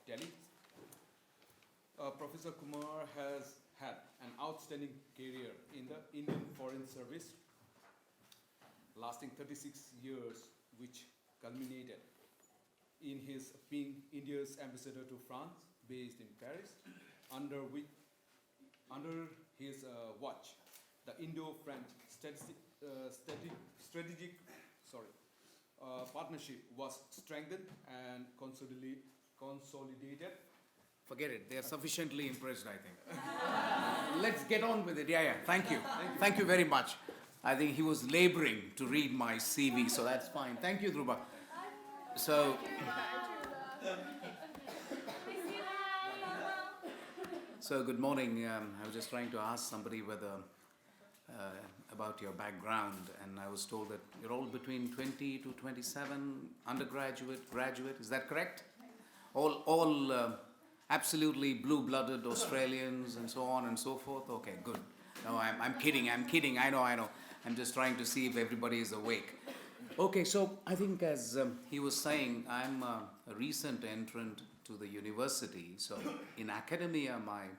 Delhi. Professor Kumar has had an outstanding career in the Indian Foreign Service, lasting 36 years, which culminated in his being India's ambassador to France, based in Paris, under his watch, the Indo-French strategic partnership was strengthened and consolidated. Forget it. They are sufficiently impressed, I think. Let's get on with it. Yeah. Thank you. Thank you very much. I think he was laboring to read my CV, so that's fine. Thank you, Dhruva. So good morning. I was just trying to ask somebody whether about your background, and I was told that you're all between 20 to 27, undergraduate, graduate. Is that correct? All absolutely blue-blooded Australians and so on and so forth. Okay, good. No, I'm kidding. I know. I'm just trying to see if everybody is awake. Okay, so I think as he was saying, I'm a recent entrant to the university. So in academia, my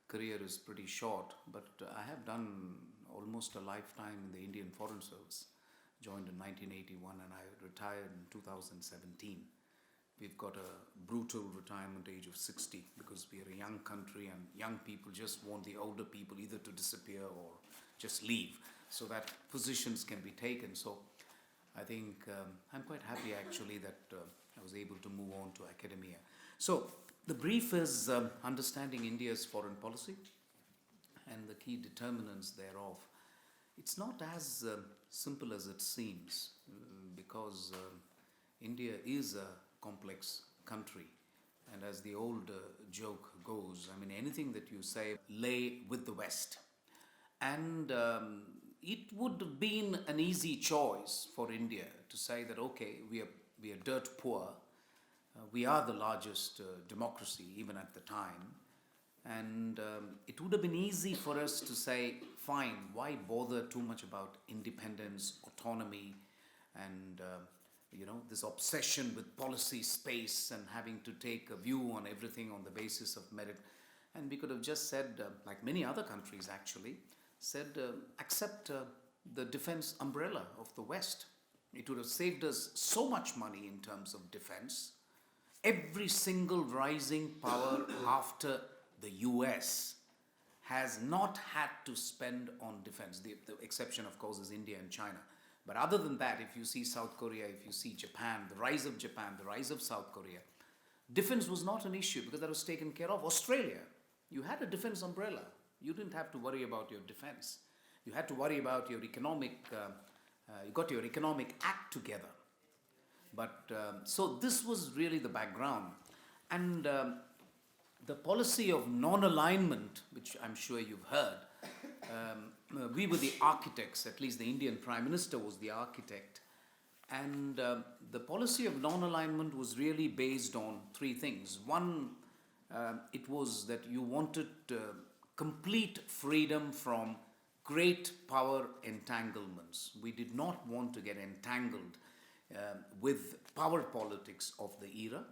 career is pretty short, but I have done almost a lifetime in the Indian Foreign Service. Joined in 1981 and I retired in 2017. We've got a brutal retirement age of 60 because we are a young country and young people just want the older people either to disappear or just leave so that positions can be taken. So I think I'm quite happy actually that I was able to move on to academia. So the brief is understanding India's foreign policy and the key determinants thereof. It's not as simple as it seems because India is a complex country, and as the old joke goes, I mean, anything that you say lay with the West, and it would have been an easy choice for India to say that okay, we are dirt poor, we are the largest democracy even at the time, and it would have been easy for us to say fine, why bother too much about independence, autonomy, and this obsession with policy space and having to take a view on everything on the basis of merit. And we could have just said, like many other countries actually, said accept the defense umbrella of the West. It would have saved us so much money in terms of defense. Every single rising power after the US has not had to spend on defense. The exception, of course, is India and China. But other than that, if you see South Korea, if you see Japan, the rise of South Korea, defense was not an issue because that was taken care of. Australia, you had a defense umbrella. You didn't have to worry about your defense. You had to worry about your economic, you got your economic act together. But so this was really the background. And the policy of non-alignment, which I'm sure you've heard, we were the architects, at least the Indian Prime Minister was the architect. And the policy of non-alignment was really based on three things. One, it was that you wanted complete freedom from great power entanglements. We did not want to get entangled with power politics of the era.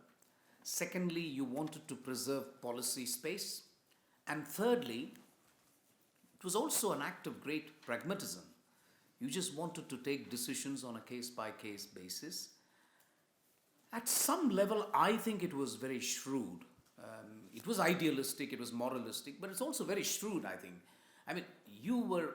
Secondly, you wanted to preserve policy space. And thirdly, it was also an act of great pragmatism. You just wanted to take decisions on a case-by-case basis. At some level, I think it was very shrewd. It was idealistic, it was moralistic, but it's also very shrewd, I think. I mean, you were,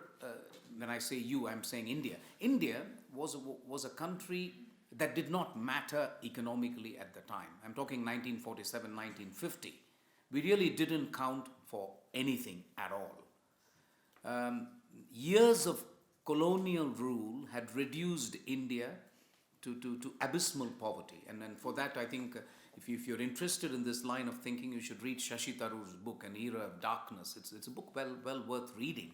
when I say you, I'm saying India. India was a country that did not matter economically at the time. I'm talking 1947, 1950. We really didn't count for anything at all. Years of colonial rule had reduced India to abysmal poverty. And then for that, I think if you're interested in this line of thinking, you should read Shashi Tharoor's book, An Era of Darkness. It's a book well worth reading.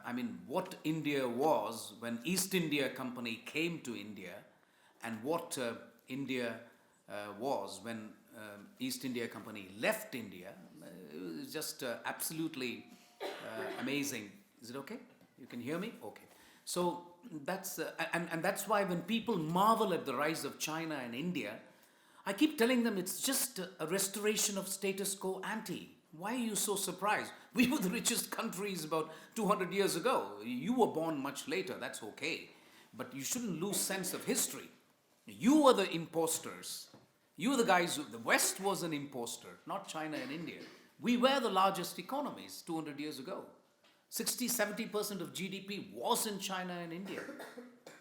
I mean, what India was when East India Company came to India and what India was when East India Company left India, it was just absolutely amazing. Is it okay? You can hear me? Okay. So that's, and that's why when people marvel at the rise of China and India, I keep telling them it's just a restoration of status quo ante. Why are you so surprised? We were the richest countries about 200 years ago. You were born much later, that's okay. But you shouldn't lose sense of history. You were the imposters. You were the guys the West was an imposter, not China and India. We were the largest economies 200 years ago. 60-70% of GDP was in China and India.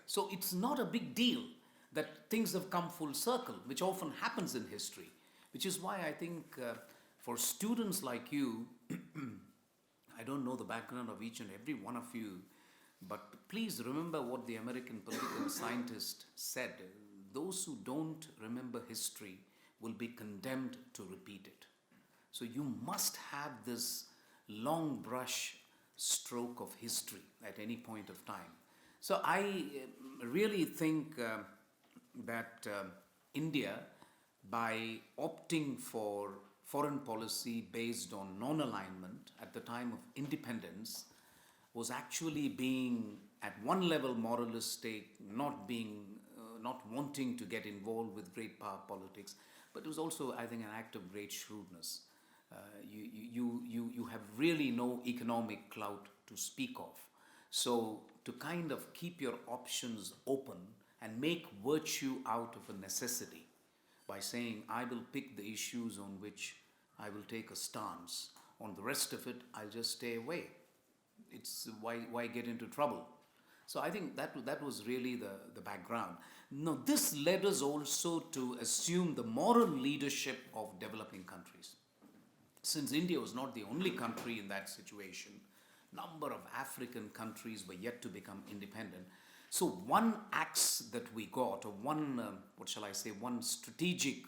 So it's not a big deal that things have come full circle, which often happens in history. Which is why I think for students like you, I don't know the background of each and every one of you, but please remember what the American political scientist said. Those who don't remember history will be condemned to repeat it. So you must have this long brush stroke of history at any point of time. So I really think that India, by opting for foreign policy based on non-alignment at the time of independence, was actually being at one level moralistic, not wanting to get involved with great power politics, but it was also, I think, an act of great shrewdness. You have really no economic clout to speak of. So to kind of keep your options open and make virtue out of a necessity by saying, I will pick the issues on which I will take a stance. On the rest of it, I'll just stay away. It's why get into trouble? So I think that was really the background. Now, this led us also to assume the moral leadership of developing countries. Since India was not the only country in that situation, number of African countries were yet to become independent. So one axe that we got, or one, one strategic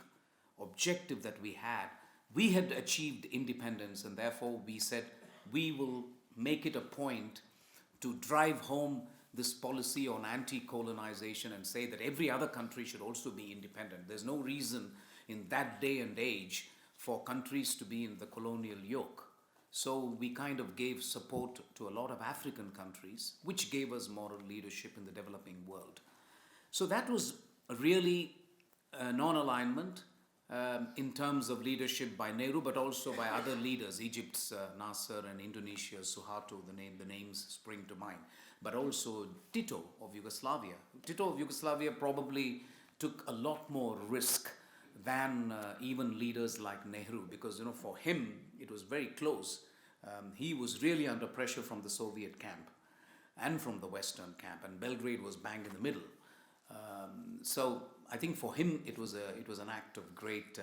objective that we had achieved independence, and therefore we said we will make it a point to drive home this policy on anti-colonization and say that every other country should also be independent. There's no reason in that day and age for countries to be in the colonial yoke. So we kind of gave support to a lot of African countries, which gave us moral leadership in the developing world. So that was really non-alignment in terms of leadership by Nehru, but also by other leaders, Egypt's Nasser and Indonesia's Suharto, the names spring to mind. But also Tito of Yugoslavia. Tito of Yugoslavia probably took a lot more risk than even leaders like Nehru, because for him it was very close. He was really under pressure from the Soviet camp and from the Western camp, and Belgrade was bang in the middle. So I think for him it was an act of great,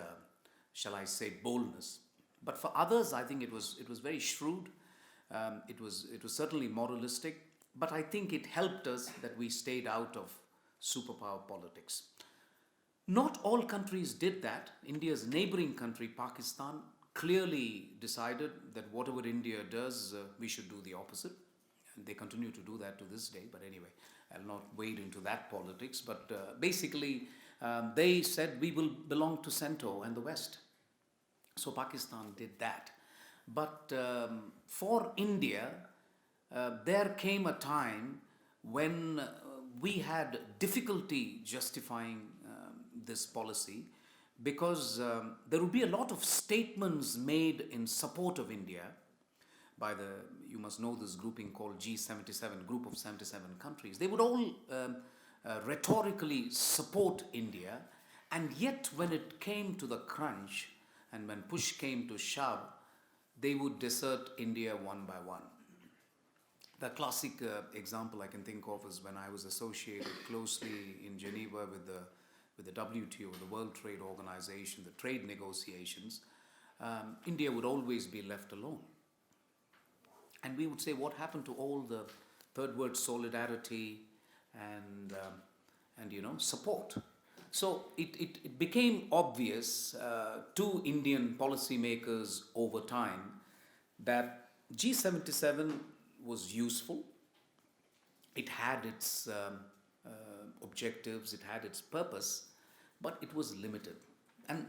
boldness. But for others, I think it was very shrewd. It was certainly moralistic, but I think it helped us that we stayed out of superpower politics. Not all countries did that. India's neighboring country, Pakistan, clearly decided that whatever India does, we should do the opposite. And they continue to do that to this day. But anyway, I'll not wade into that politics. But basically, they said we will belong to CENTO and the West. So Pakistan did that. But for India, there came a time when we had difficulty justifying this policy, because there would be a lot of statements made in support of India by you must know this grouping called G77, group of 77 countries. They would all rhetorically support India, and yet when it came to the crunch and when push came to shove, they would desert India one by one. The classic example I can think of is when I was associated closely in Geneva with the WTO, the World Trade Organization, the trade negotiations. India would always be left alone. And we would say, what happened to all the third world solidarity and support? So it became obvious to Indian policymakers over time that G77 was useful. It had its objectives, it had its purpose, but it was limited. And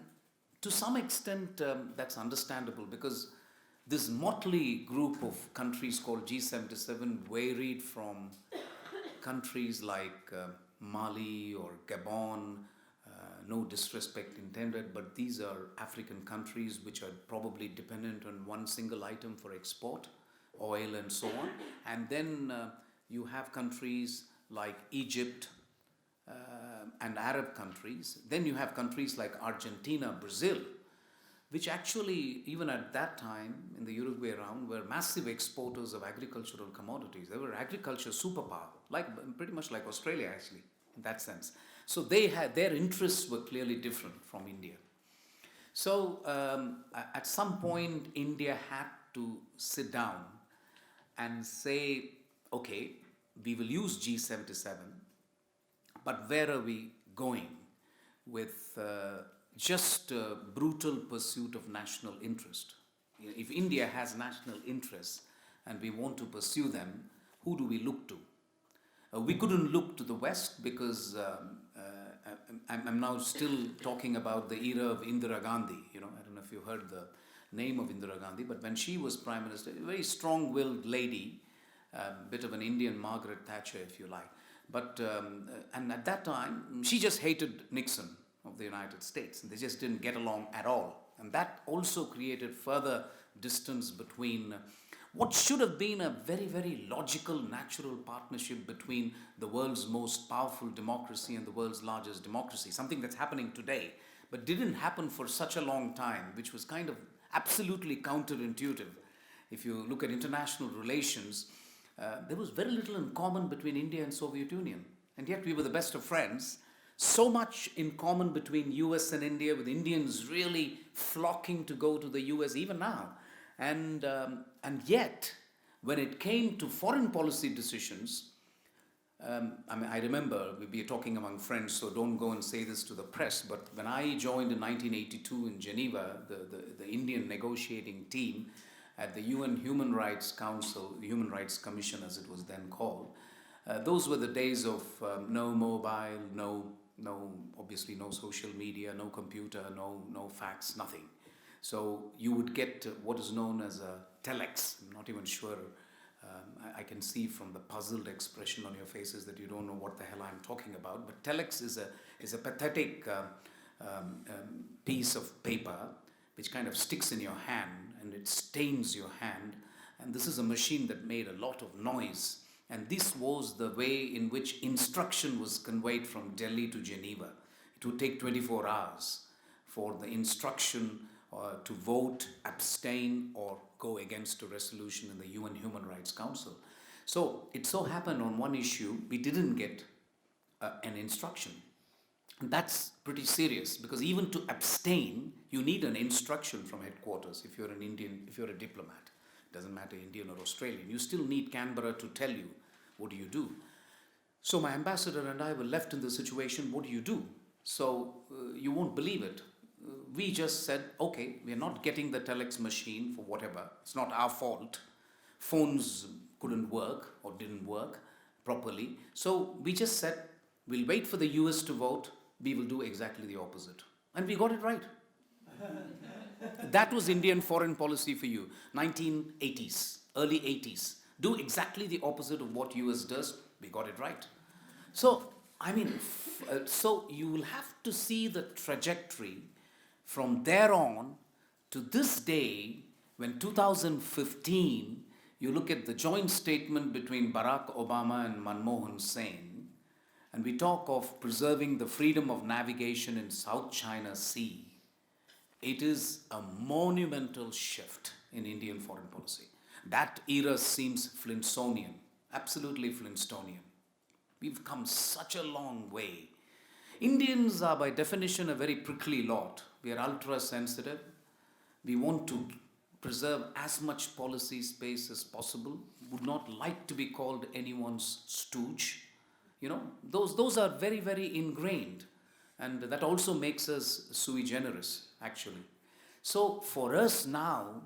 to some extent, that's understandable, because this motley group of countries called G77 varied from countries like Mali or Gabon, no disrespect intended, but these are African countries which are probably dependent on one single item for export, oil and so on. And then you have countries like Egypt and Arab countries. Then you have countries like Argentina, Brazil, which actually, even at that time in the Uruguay round, were massive exporters of agricultural commodities. They were agriculture superpower, like pretty much like Australia actually, in that sense. So they had, their interests were clearly different from India. So at some point, India had to sit down and say, okay, we will use G77, but where are we going with just brutal pursuit of national interest? If India has national interests and we want to pursue them, who do we look to? We couldn't look to the West because I'm now still talking about the era of Indira Gandhi. I don't know if you heard the name of Indira Gandhi, but when she was Prime Minister, a very strong-willed lady, bit of an Indian Margaret Thatcher, if you like. But and at that time, she just hated Nixon of the United States, and they just didn't get along at all. And that also created further distance between what should have been a very, very logical, natural partnership between the world's most powerful democracy and the world's largest democracy, something that's happening today, but didn't happen for such a long time, which was kind of absolutely counterintuitive. If you look at international relations, there was very little in common between India and Soviet Union, and yet we were the best of friends. So much in common between US and India, with Indians really flocking to go to the US even now. And yet, when it came to foreign policy decisions, I remember we were talking among friends, so don't go and say this to the press, but when I joined in 1982 in Geneva, the Indian negotiating team at the UN Human Rights Council, the Human Rights Commission as it was then called, those were the days of no mobile, obviously no social media, no computer, no fax, nothing. So you would get what is known as a telex. I'm not even sure. I can see from the puzzled expression on your faces that you don't know what the hell I'm talking about. But telex is a pathetic piece of paper which kind of sticks in your hand and it stains your hand. And this is a machine that made a lot of noise. And this was the way in which instruction was conveyed from Delhi to Geneva. It would take 24 hours for the instruction to vote, abstain, or go against a resolution in the UN Human Rights Council. So it so happened on one issue, we didn't get an instruction. And that's pretty serious because even to abstain, you need an instruction from headquarters if you're an Indian, if you're a diplomat. It doesn't matter Indian or Australian. You still need Canberra to tell you what do you do. So my ambassador and I were left in the situation, what do you do? So you won't believe it. We just said, okay, we're not getting the telex machine for whatever. It's not our fault. Phones couldn't work or didn't work properly. So we just said, we'll wait for the US to vote. We will do exactly the opposite. And we got it right. That was Indian foreign policy for you. 1980s, early 80s. Do exactly the opposite of what US does. We got it right. So, so you will have to see the trajectory from there on to this day, when 2015, you look at the joint statement between Barack Obama and Manmohan Singh, and we talk of preserving the freedom of navigation in South China Sea. It is a monumental shift in Indian foreign policy. That era seems Flintstonian, absolutely Flintstonian. We've come such a long way. Indians are by definition a very prickly lot. We are ultra sensitive. We want to preserve as much policy space as possible. Would not like to be called anyone's stooge. Those are very, very ingrained. And that also makes us sui generis, actually. So for us now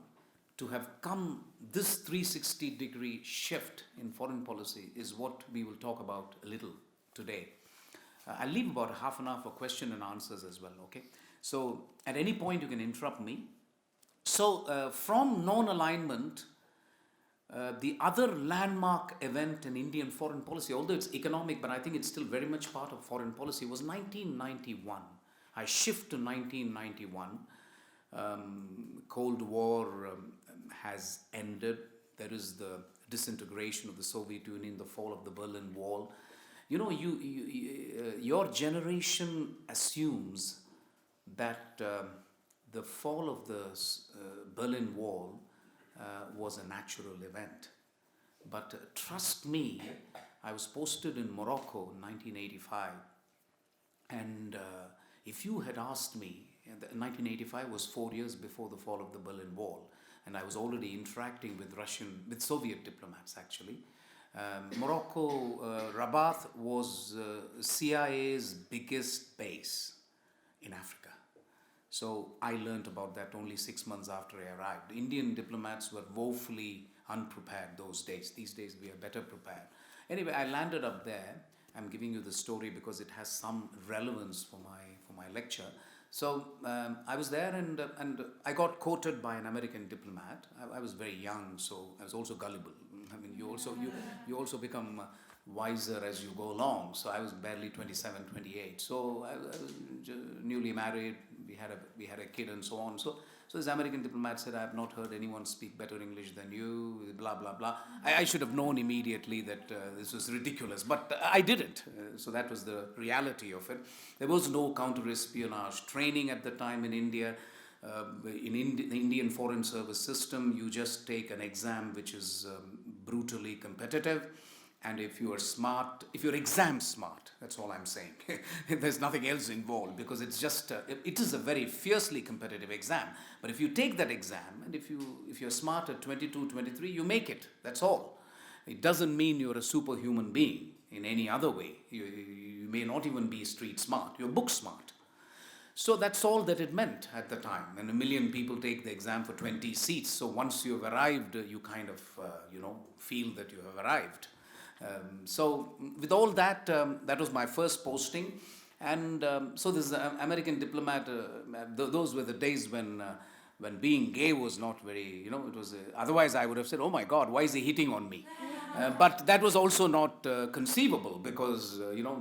to have come this 360-degree shift in foreign policy is what we will talk about a little today. I'll leave about half an hour for question and answers as well, okay? So at any point you can interrupt me. So from non-alignment, the other landmark event in Indian foreign policy, although it's economic, but I think it's still very much part of foreign policy, was 1991. I shift to 1991. Cold War has ended. There is the disintegration of the Soviet Union, the fall of the Berlin Wall. You know, your generation assumes that the fall of the Berlin Wall was a natural event. But trust me, I was posted in Morocco in 1985, and if you had asked me, 1985 was 4 years before the fall of the Berlin Wall, and I was already interacting with Soviet diplomats actually. Morocco, Rabat was CIA's biggest base in Africa. So I learned about that only 6 months after I arrived. Indian diplomats were woefully unprepared those days. These days we are better prepared. Anyway, I landed up there. I'm giving you the story because it has some relevance for my lecture. So I was there, and I got quoted by an American diplomat. I was very young, so I was also gullible. I mean, you also become wiser as you go along. So I was barely 27, 28. So I was newly married. We had a kid and so on. So this American diplomat said, "I have not heard anyone speak better English than you." Blah blah blah. I should have known immediately that this was ridiculous, but I didn't. So that was the reality of it. There was no counter-espionage training at the time in India. The Indian Foreign Service system, you just take an exam which is brutally competitive. And if you are smart, if you're exam smart, that's all I'm saying. There's nothing else involved, because it's just, it is a very fiercely competitive exam. But if you take that exam, and if you're smart at 22, 23, you make it. That's all. It doesn't mean you're a superhuman being in any other way. You may not even be street smart. You're book smart. So that's all that it meant at the time. And 1 million people take the exam for 20 seats. So once you have arrived, you kind of, feel that you have arrived. So with all that, that was my first posting. And so this American diplomat, those were the days when being gay was not very, it was, otherwise I would have said, "Oh my God, why is he hitting on me?" But that was also not conceivable, because,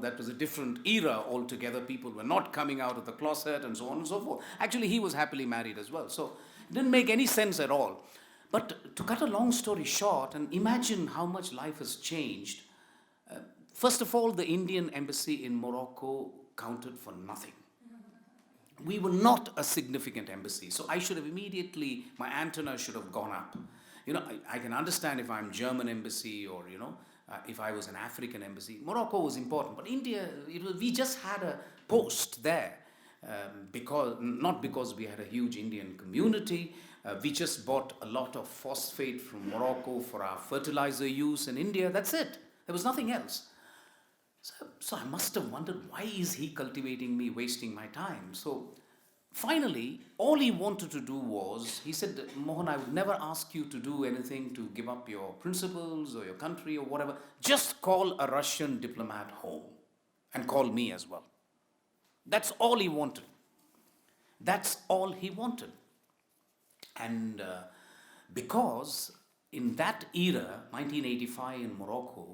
that was a different era altogether. People were not coming out of the closet and so on and so forth. Actually, he was happily married as well. So it didn't make any sense at all. But to cut a long story short, and imagine how much life has changed, first of all, the Indian embassy in Morocco counted for nothing. We were not a significant embassy, so I should have immediately, my antenna should have gone up. I can understand if I'm German embassy, or, if I was an African embassy. Morocco was important, but India, we just had a post there, not because we had a huge Indian community. We just bought a lot of phosphate from Morocco for our fertilizer use in India. That's it. There was nothing else. So I must have wondered, why is he cultivating me, wasting my time? So finally, all he wanted to do was, he said, "Mohan, I would never ask you to do anything to give up your principles or your country or whatever. Just call a Russian diplomat home and call me as well." That's all he wanted. That's all he wanted. And because in that era, 1985 in Morocco,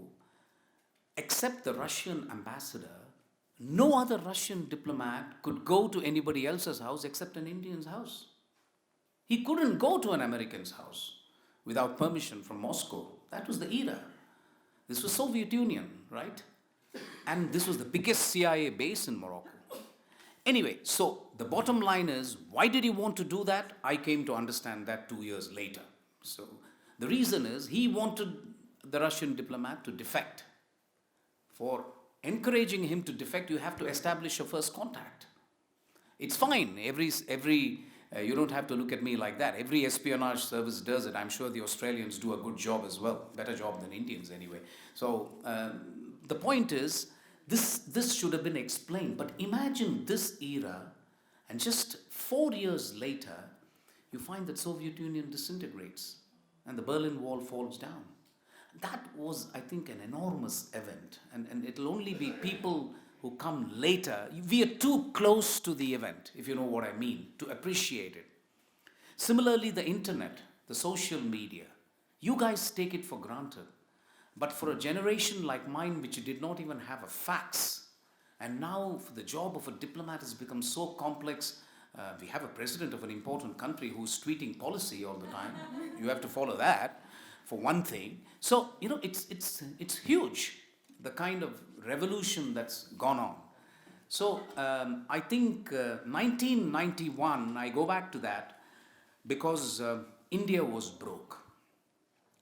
except the Russian ambassador, no other Russian diplomat could go to anybody else's house except an Indian's house. He couldn't go to an American's house without permission from Moscow. That was the era. This was Soviet Union, right? And this was the biggest CIA base in Morocco. Anyway, so the bottom line is, why did he want to do that? I came to understand that 2 years later. So the reason is, he wanted the Russian diplomat to defect. For encouraging him to defect, you have to establish a first contact. It's fine. You don't have to look at me like that. Every espionage service does it. I'm sure the Australians do a good job as well. Better job than Indians anyway. So the point is, this should have been explained. But imagine this era, and just 4 years later, you find that Soviet Union disintegrates and the Berlin Wall falls down. That was, I think, an enormous event. And it'll only be people who come later. We are too close to the event, if you know what I mean, to appreciate it. Similarly, the internet, the social media, you guys take it for granted. But for a generation like mine, which did not even have a fax, And now the job of a diplomat has become so complex. We have a president of an important country who's tweeting policy all the time. You have to follow that, for one thing. So, it's huge, the kind of revolution that's gone on. So, I think 1991, I go back to that because India was broke.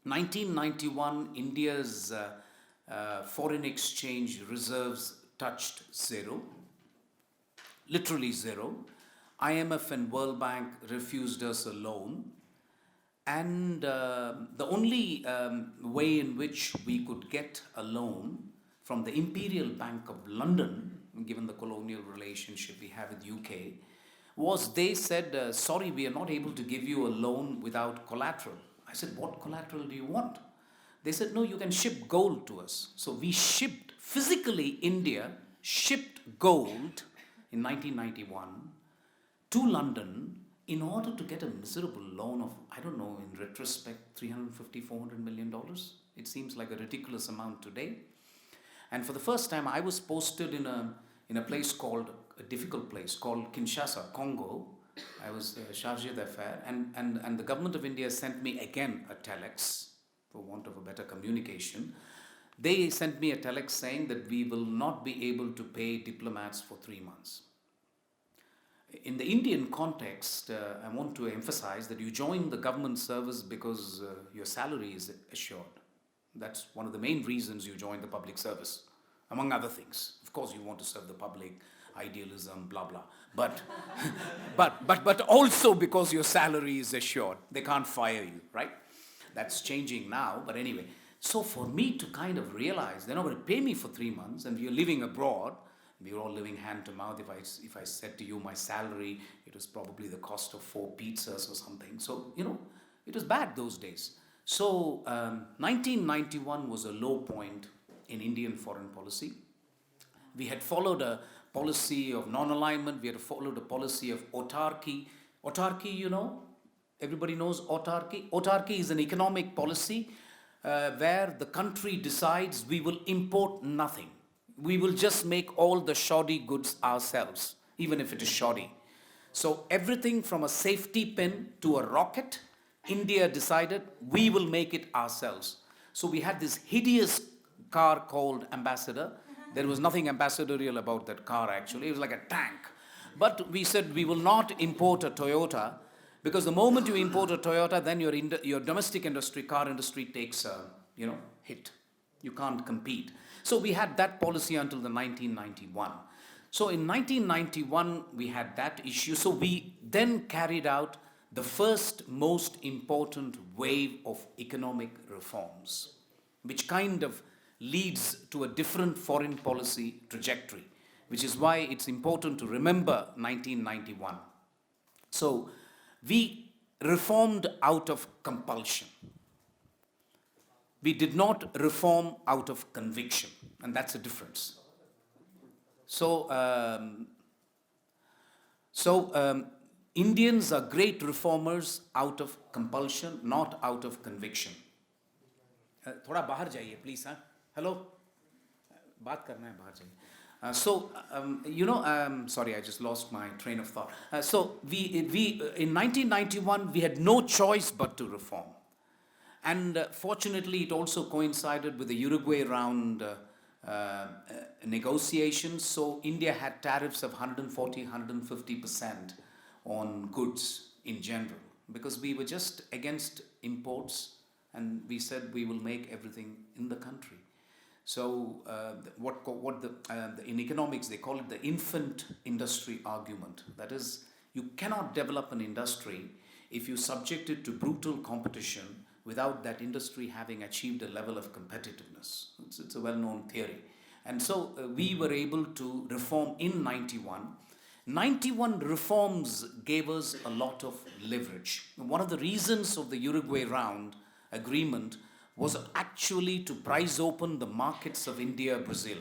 1991, India's foreign exchange reserves touched zero, literally zero. IMF and World Bank refused us a loan. And the only way in which we could get a loan from the Imperial Bank of London, given the colonial relationship we have with UK, was they said, sorry, we are not able to give you a loan without collateral. I said, what collateral do you want? They said, no, you can ship gold to us. So we shipped, physically India shipped gold in 1991 to London in order to get a miserable loan of, I don't know, in retrospect, $350, $400 million. It seems like a ridiculous amount today. And for the first time, I was posted in a place called, a difficult place called Kinshasa, Congo. I was chargé d'affaires, and the government of India sent me again a telex, for want of a better communication. They sent me a telex saying that we will not be able to pay diplomats for 3 months. In the Indian context, I want to emphasize that you join the government service because your salary is assured. That's one of the main reasons you join the public service, among other things. Of course, you want to serve the public, idealism, blah, blah. But also because your salary is assured. They can't fire you, right? That's changing now, but anyway. So for me to kind of realize they're not going to pay me for 3 months and we're living abroad, we were all living hand to mouth. If I said to you my salary, it was probably the cost of 4 pizzas or something. So, it was bad those days. So 1991 was a low point in Indian foreign policy. We had followed a policy of non-alignment. We had followed a policy of autarky. Autarky, everybody knows autarky. Autarky is an economic policy where the country decides we will import nothing. We will just make all the shoddy goods ourselves, even if it is shoddy. So everything from a safety pin to a rocket, India decided we will make it ourselves. So we had this hideous car called Ambassador. There was nothing ambassadorial about that car actually. It was like a tank. But we said we will not import a Toyota because the moment you import a Toyota, then your domestic industry, car industry takes a hit. You can't compete. So we had that policy until the 1991. So in 1991, we had that issue. So we then carried out the first most important wave of economic reforms, which kind of leads to a different foreign policy trajectory, which is why it's important to remember 1991. So we reformed out of compulsion. We did not reform out of conviction, and that's a difference. So Indians are great reformers out of compulsion, not out of conviction. थोड़ा बाहर जाइए, please. Hello? बात करना है, बाहर जाइए. Sorry, I just lost my train of thought. So we in 1991 we had no choice but to reform. And fortunately, it also coincided with the Uruguay round negotiations. So India had tariffs of 140, 150% on goods in general, because we were just against imports, and we said we will make everything in the country. So in economics they call it the infant industry argument. That is, you cannot develop an industry if you subject it to brutal competition without that industry having achieved a level of competitiveness. It's a well-known theory. And so we were able to reform in 91. 91 reforms gave us a lot of leverage. One of the reasons of the Uruguay round agreement was actually to price open the markets of India, Brazil,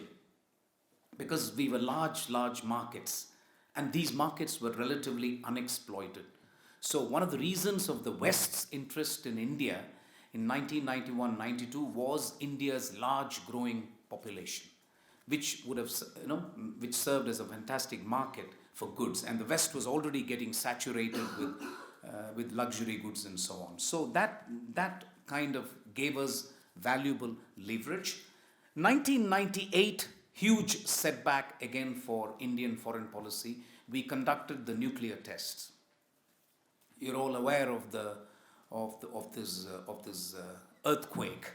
because we were large markets, and these markets were relatively unexploited. So one of the reasons of the West's interest in India in 1991-92 was India's large growing population. which would have, which served as a fantastic market for goods, and the West was already getting saturated with luxury goods and so on. So that kind of gave us valuable leverage. 1998, huge setback again for Indian foreign policy. We conducted the nuclear tests. You're all aware of this earthquake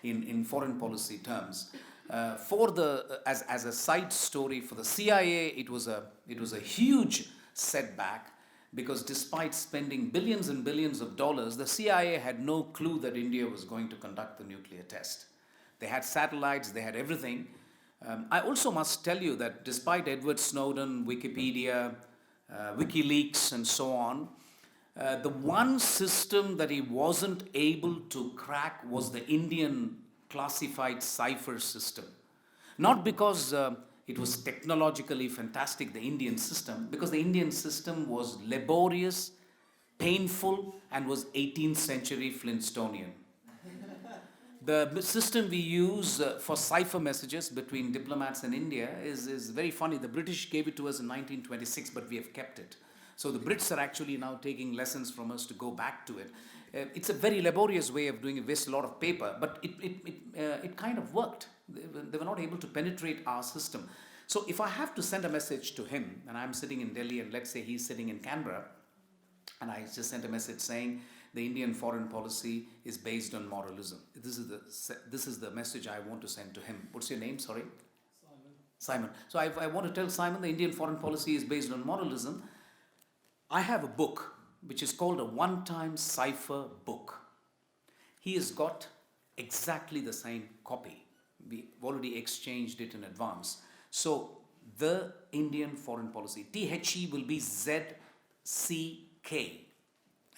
in foreign policy terms. As a side story, for the CIA, it was a huge setback, because despite spending billions and billions of dollars, the CIA had no clue that India was going to conduct the nuclear test. They had satellites, they had everything. I also must tell you that despite Edward Snowden, Wikipedia, WikiLeaks, and so on, the one system that he wasn't able to crack was the Indian classified cipher system. Not because it was technologically fantastic, the Indian system, because the Indian system was laborious, painful, and was 18th century Flintstonian. The system we use for cipher messages between diplomats in India is very funny. The British gave it to us in 1926, but we have kept it. So the Brits are actually now taking lessons from us to go back to it. It's a very laborious way of doing it, wastes a lot of paper, but it kind of worked. They were not able to penetrate our system. So if I have to send a message to him, and I'm sitting in Delhi, and let's say he's sitting in Canberra, and I just sent a message saying the Indian foreign policy is based on moralism. This is the message I want to send to him. What's your name? Sorry? Simon. So I want to tell Simon the Indian foreign policy is based on moralism. I have a book which is called a one-time cipher book. He has got exactly the same copy. We've already exchanged it in advance. So the Indian foreign policy, THE will be ZCK.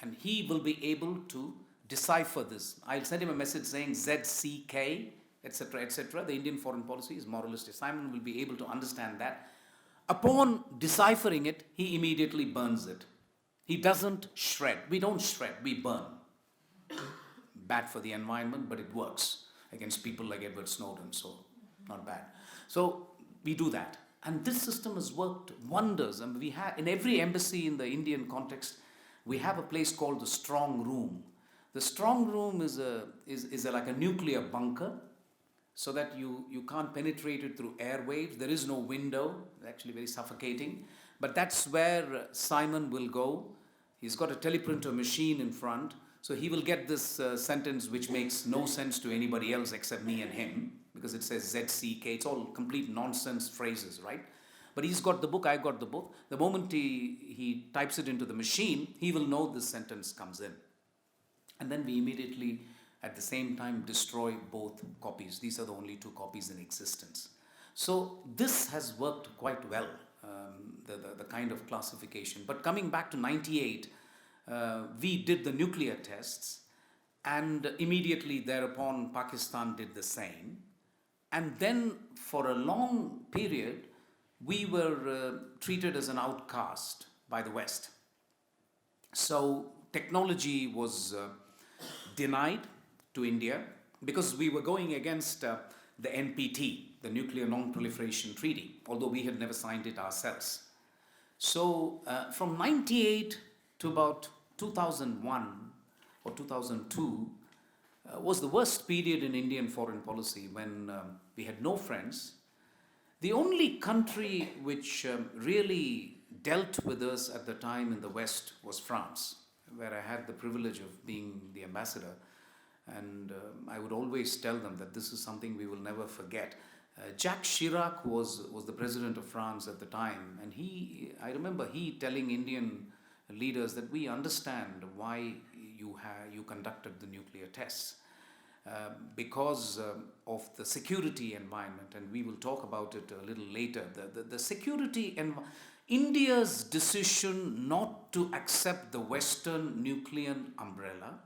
And he will be able to decipher this. I'll send him a message saying ZCK, etc., etc. The Indian foreign policy is moralistic. Simon will be able to understand that. Upon deciphering it, he immediately burns it. He doesn't shred. We don't shred, we burn. Bad for the environment, but it works against people like Edward Snowden, so not bad. So we do that. And this system has worked wonders. And we have, in every embassy in the Indian context, we have a place called the strong room. The strong room is like a nuclear bunker, so that you can't penetrate it through airwaves. There is no window, actually very suffocating. But that's where Simon will go. He's got a teleprinter machine in front, so he will get this sentence which makes no sense to anybody else except me and him, because it says ZCK. It's all complete nonsense phrases, right? But he's got the book, I got the book. The moment he types it into the machine, he will know this sentence comes in. And then we immediately, at the same time, destroy both copies. These are the only two copies in existence. So this has worked quite well, the kind of classification. But coming back to 98, we did the nuclear tests, and immediately thereupon Pakistan did the same. And then for a long period, we were treated as an outcast by the West. So technology was denied to India because we were going against the NPT, the Nuclear Non-Proliferation Treaty, although we had never signed it ourselves. So from 98 to about 2001 or 2002 was the worst period in Indian foreign policy, when we had no friends. The only country which really dealt with us at the time in the West was France, where I had the privilege of being the ambassador. And I would always tell them that this is something we will never forget. Jacques Chirac was the president of France at the time, and I remember he telling Indian leaders that we understand why you conducted the nuclear tests. Because of the security environment, and we will talk about it a little later. The security and India's decision not to accept the Western nuclear umbrella,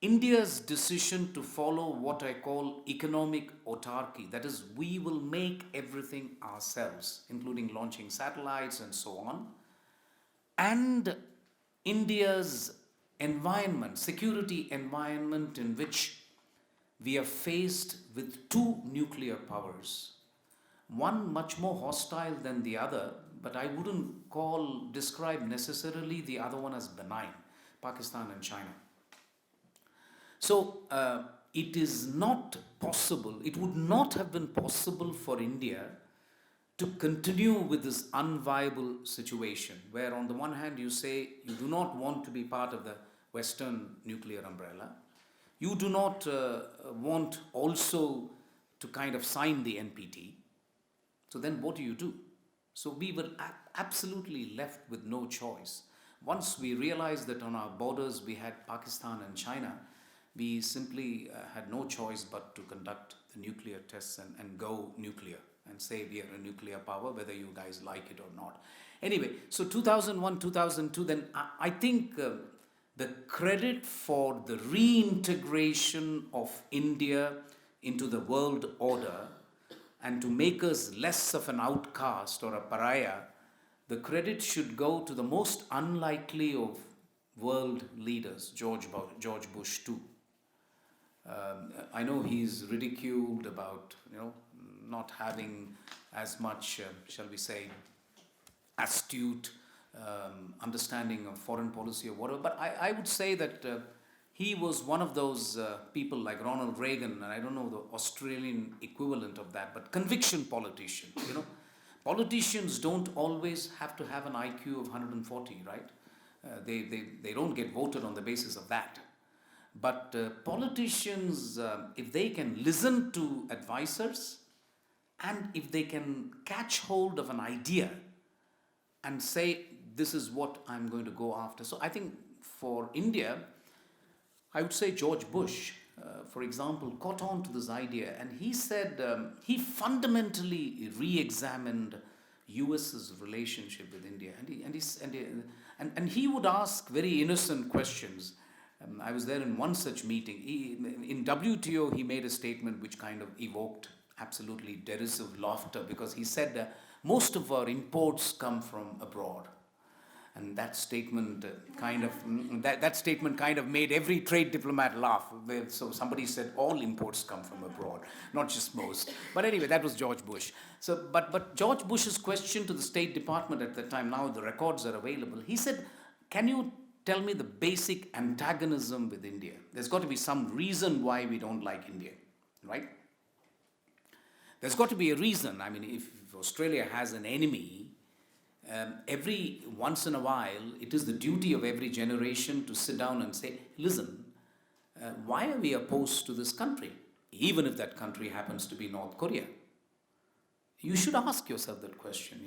India's decision to follow what I call economic autarky, that is, we will make everything ourselves, including launching satellites and so on, and India's environment, security environment in which we are faced with two nuclear powers. one much more hostile than the other, but I wouldn't describe necessarily the other one as benign, Pakistan and China. So it is not possible, it would not have been possible for India to continue with this unviable situation, where on the one hand you say you do not want to be part of the Western nuclear umbrella, you do not want also to kind of sign the NPT. So then what do? So we were absolutely left with no choice. Once we realized that on our borders we had Pakistan and China, we simply had no choice but to conduct the nuclear tests and go nuclear and say we are a nuclear power, whether you guys like it or not. Anyway, so 2001, 2002, then I think the credit for the reintegration of India into the world order and to make us less of an outcast or a pariah, the credit should go to the most unlikely of world leaders, George Bush too. I know he's ridiculed about, not having as much, shall we say, astute understanding of foreign policy or whatever. But I would say that he was one of those people like Ronald Reagan, and I don't know the Australian equivalent of that, but conviction politician. Politicians don't always have to have an IQ of 140, right? They don't get voted on the basis of that. But politicians, if they can listen to advisors, and if they can catch hold of an idea and say, this is what I'm going to go after. So I think for India, I would say George Bush, for example, caught on to this idea, and he said he fundamentally re-examined US's relationship with India, and he would ask very innocent questions. I was there in one such meeting. In WTO, he made a statement which kind of evoked absolutely derisive laughter, because he said most of our imports come from abroad. And that statement kind of made every trade diplomat laugh. So somebody said all imports come from abroad, not just most. But anyway, that was George Bush. So, but George Bush's question to the State Department at the time, now the records are available, he said, can you tell me the basic antagonism with India? There's got to be some reason why we don't like India, right? There's got to be a reason. I mean, if Australia has an enemy, every once in a while, it is the duty of every generation to sit down and say, listen, why are we opposed to this country? Even if that country happens to be North Korea. You should ask yourself that question,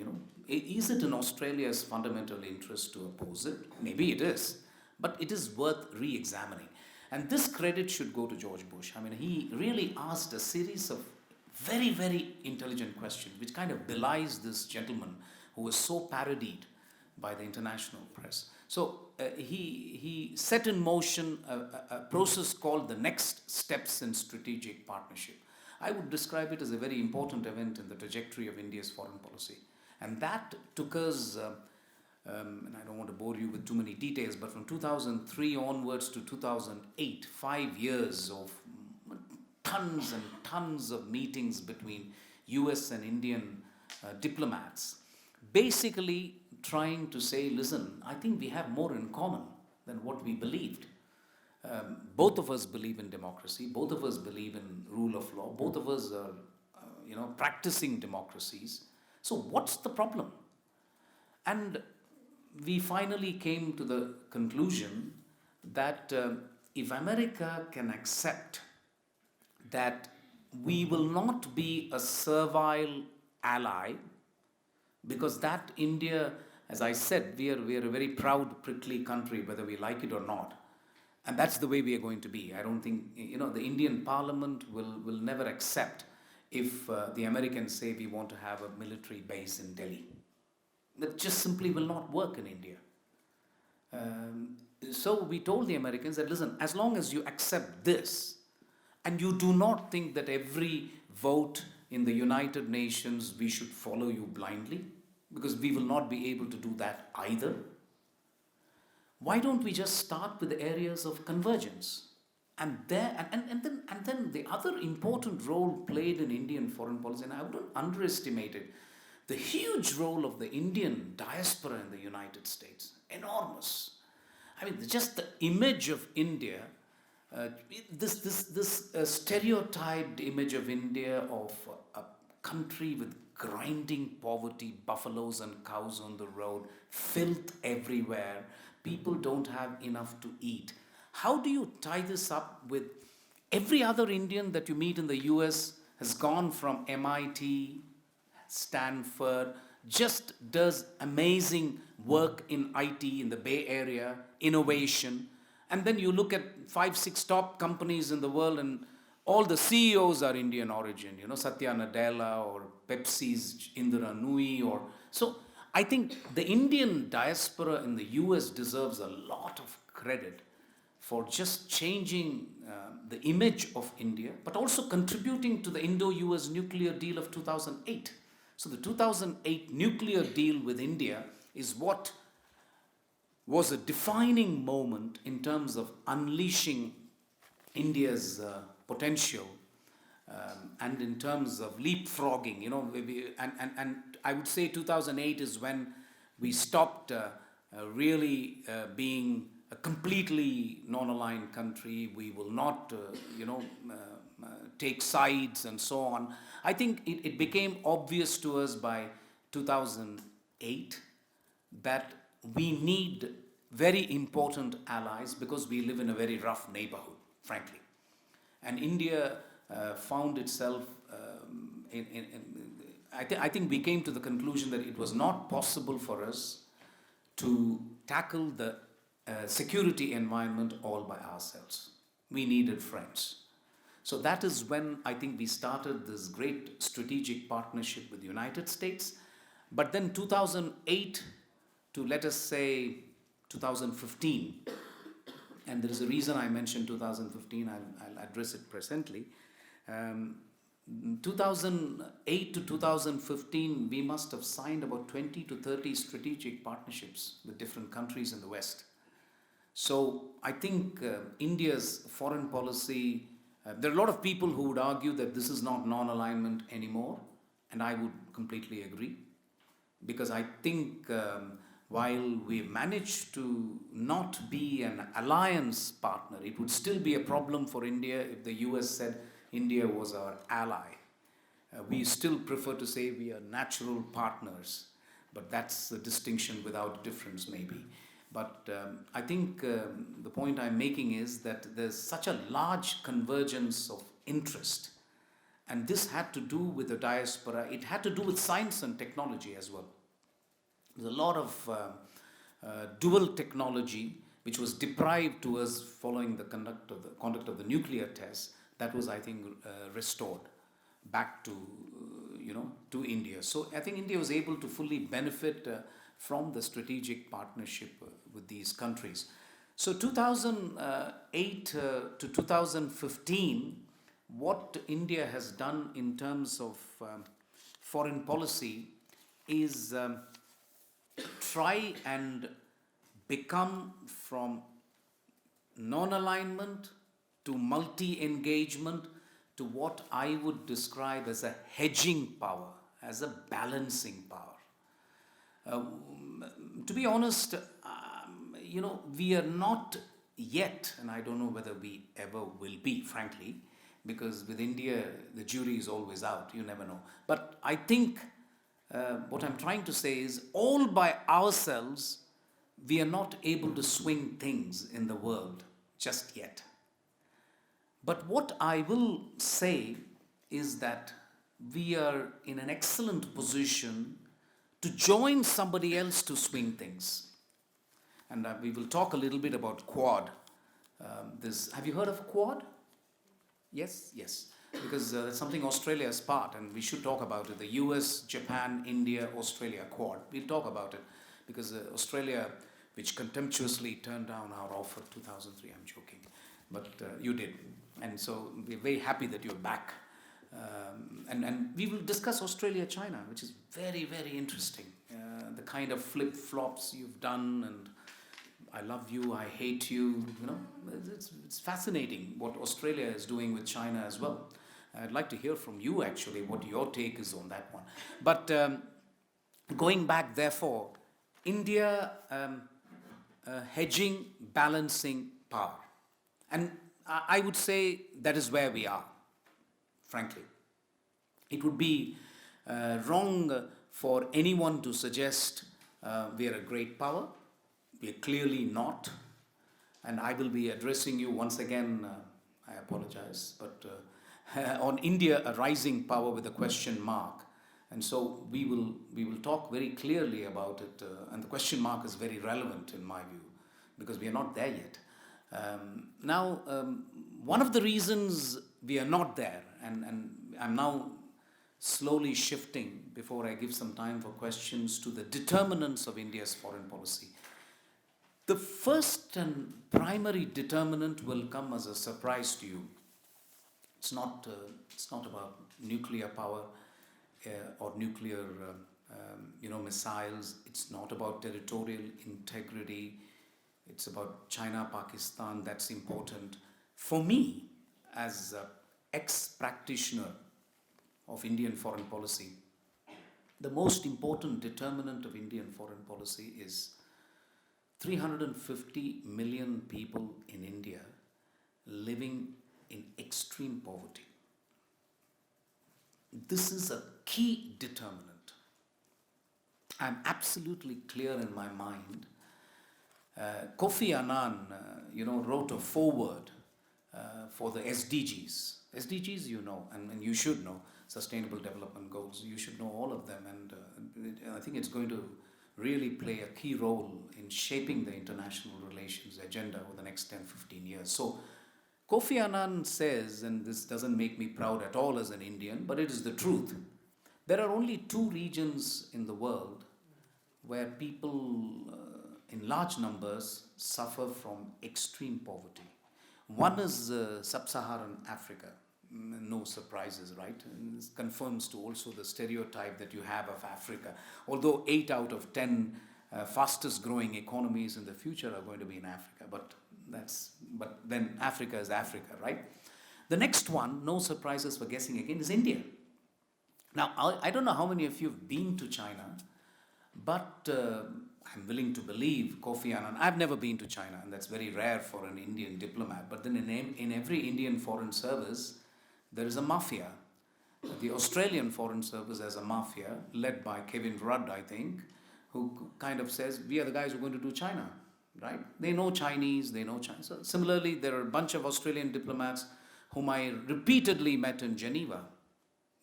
Is it in Australia's fundamental interest to oppose it? Maybe it is, but it is worth re-examining. And this credit should go to George Bush. I mean, he really asked a series of very, very intelligent questions, which kind of belies this gentleman who was so parodied by the international press. So he set in motion a process called the Next Steps in Strategic Partnership. I would describe it as a very important event in the trajectory of India's foreign policy. And that took us, and I don't want to bore you with too many details, but from 2003 onwards to 2008, 5 years of tons and tons of meetings between US and Indian diplomats, basically trying to say, listen, I think we have more in common than what we believed. Both of us believe in democracy, both of us believe in rule of law, both of us are practicing democracies. So what's the problem? And we finally came to the conclusion that if America can accept that we will not be a servile ally, because that India, as I said, we are a very proud, prickly country, whether we like it or not. And that's the way we are going to be. I don't think, the Indian Parliament will never accept if the Americans say we want to have a military base in Delhi. That just simply will not work in India. So we told the Americans that, listen, as long as you accept this, and you do not think that every vote in the United Nations we should follow you blindly, because we will not be able to do that either, why don't we just start with the areas of convergence? And then the other important role played in Indian foreign policy, and I wouldn't underestimate it, the huge role of the Indian diaspora in the United States, enormous. I mean, just the image of India, this stereotyped image of India of a country with grinding poverty, buffaloes and cows on the road, filth everywhere, people don't have enough to eat. How do you tie this up with every other Indian that you meet in the US has gone from MIT, Stanford, just does amazing work in IT in the Bay Area, innovation. And then you look at 5, 6 top companies in the world and all the CEOs are Indian origin, Satya Nadella or Pepsi's Indira Nooyi or so. I think the Indian diaspora in the US deserves a lot of credit for just changing the image of India, but also contributing to the Indo-US nuclear deal of 2008. So the 2008 nuclear deal with India is what was a defining moment in terms of unleashing India's potential and in terms of leapfrogging, and I would say 2008 is when we stopped really being a completely non-aligned country. We will not, take sides and so on. I think it became obvious to us by 2008 that we need very important allies because we live in a very rough neighborhood, frankly. And India found itself I think we came to the conclusion that it was not possible for us to tackle the security environment all by ourselves. We needed friends. So that is when I think we started this great strategic partnership with the United States. But then 2008 to, let us say, 2015, and there is a reason I mentioned 2015, I'll address it presently. 2008 to 2015, we must have signed about 20 to 30 strategic partnerships with different countries in the West. So I think India's foreign policy, there are a lot of people who would argue that this is not non-alignment anymore, and I would completely agree. Because I think while we managed to not be an alliance partner, it would still be a problem for India if the US said India was our ally. We still prefer to say we are natural partners, but that's the distinction without difference maybe. But I think the point I'm making is that there's such a large convergence of interest, and this had to do with the diaspora. It had to do with science and technology as well. There's a lot of dual technology which was deprived to us following the conduct of the nuclear tests. That was, I think, restored back to to India. So I think India was able to fully benefit from the strategic partnership with these countries. So 2008 to 2015, what India has done in terms of foreign policy is try and become from non-alignment to multi-engagement to what I would describe as a hedging power, as a balancing power. To be honest, we are not yet, and I don't know whether we ever will be, frankly, because with India, the jury is always out, you never know. But I think what I'm trying to say is all by ourselves, we are not able to swing things in the world just yet. But what I will say is that we are in an excellent position to join somebody else to swing things. And we will talk a little bit about Quad. Have you heard of Quad? Yes? Yes. Because that's something Australia is part, and we should talk about it. The US, Japan, India, Australia, Quad. We'll talk about it because Australia, which contemptuously turned down our offer 2003, I'm joking, but you did. And so we're very happy that you're back. And we will discuss Australia-China, which is very, very interesting. The kind of flip-flops you've done, and I love you, I hate you, it's fascinating what Australia is doing with China as well. I'd like to hear from you actually what your take is on that one. But going back, therefore, India hedging, balancing power. And I would say that is where we are, frankly. It would be wrong for anyone to suggest we are a great power. We are clearly not. And I will be addressing you once again, I apologize, but on India, a rising power with a question mark. And so we will talk very clearly about it. And the question mark is very relevant in my view, because we are not there yet. One of the reasons we are not there, and I'm now slowly shifting before I give some time for questions to the determinants of India's foreign policy. The first and primary determinant will come as a surprise to you. It's not about nuclear power or nuclear missiles. It's not about territorial integrity. It's about China, Pakistan. That's important. For me, as an ex-practitioner of Indian foreign policy, the most important determinant of Indian foreign policy is 350 million people in India living in extreme poverty. This is a key determinant. I'm absolutely clear in my mind. Kofi Annan, wrote a foreword for the SDGs. SDGs, and you should know, Sustainable Development Goals. You should know all of them, and I think it's going to really play a key role in shaping the international relations agenda over the next 10, 15 years. So Kofi Annan says, and this doesn't make me proud at all as an Indian, but it is the truth. There are only two regions in the world where people in large numbers suffer from extreme poverty. One is sub-Saharan Africa. No surprises, right? And this confirms to also the stereotype that you have of Africa. Although 8 out of 10 fastest growing economies in the future are going to be in Africa, but then Africa is Africa, right? The next one, no surprises for guessing again, is India. Now, I don't know how many of you have been to China, but I'm willing to believe Kofi Annan. I've never been to China, and that's very rare for an Indian diplomat. But then in every Indian foreign service, there is a mafia. The Australian Foreign Service has a mafia led by Kevin Rudd, I think, who kind of says, we are the guys who are going to do China, right? They know Chinese, they know China. So similarly, there are a bunch of Australian diplomats whom I repeatedly met in Geneva.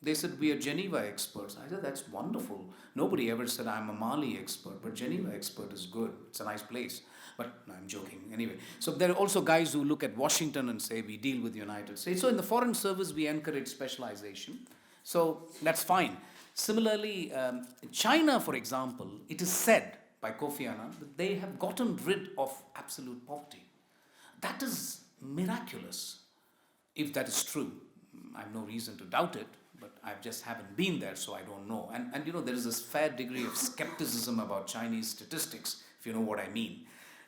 They said, we are Geneva experts. I said, that's wonderful. Nobody ever said I'm a Mali expert, but Geneva expert is good. It's a nice place. But no, I'm joking. Anyway, so there are also guys who look at Washington and say, we deal with the United States. So in the Foreign Service, we encourage specialization. So that's fine. Similarly, China, for example, it is said by Kofi Annan that they have gotten rid of absolute poverty. That is miraculous, if that is true. I have no reason to doubt it, but I just haven't been there, so I don't know. And there is this fair degree of skepticism about Chinese statistics, if you know what I mean.